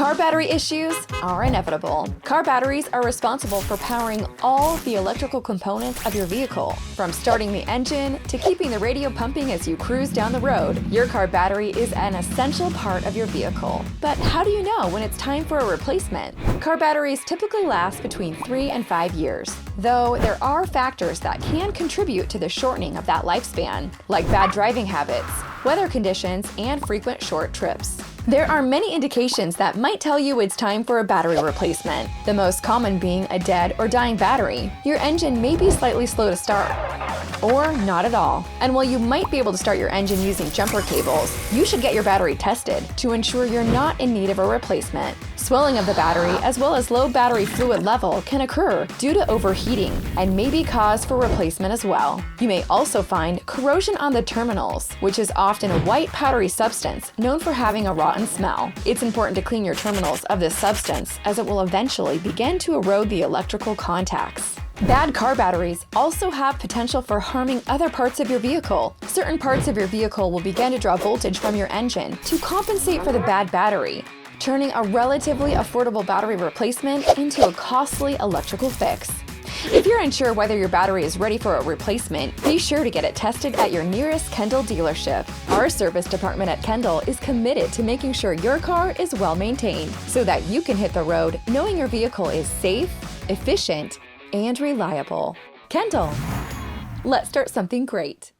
Car battery issues are inevitable. Car batteries are responsible for powering all the electrical components of your vehicle. From starting the engine to keeping the radio pumping as you cruise down the road, your car battery is an essential part of your vehicle. But how do you know when it's time for a replacement? Car batteries typically last between 3 and 5 years, though there are factors that can contribute to the shortening of that lifespan, like bad driving habits, weather conditions, and frequent short trips. There are many indications that might tell you it's time for a battery replacement, the most common being a dead or dying battery. Your engine may be slightly slow to start, or not at all. And while you might be able to start your engine using jumper cables, you should get your battery tested to ensure you're not in need of a replacement. Swelling of the battery as well as low battery fluid level can occur due to overheating and may be cause for replacement as well. You may also find corrosion on the terminals, which is often a white powdery substance known for having a rotten smell. It's important to clean your terminals of this substance as it will eventually begin to erode the electrical contacts. Bad car batteries also have potential for harming other parts of your vehicle. Certain parts of your vehicle will begin to draw voltage from your engine to compensate for the bad battery, turning a relatively affordable battery replacement into a costly electrical fix. If you're unsure whether your battery is ready for a replacement, be sure to get it tested at your nearest Kendall dealership. Our service department at Kendall is committed to making sure your car is well maintained so that you can hit the road knowing your vehicle is safe, efficient, and reliable. Kendall, let's start something great.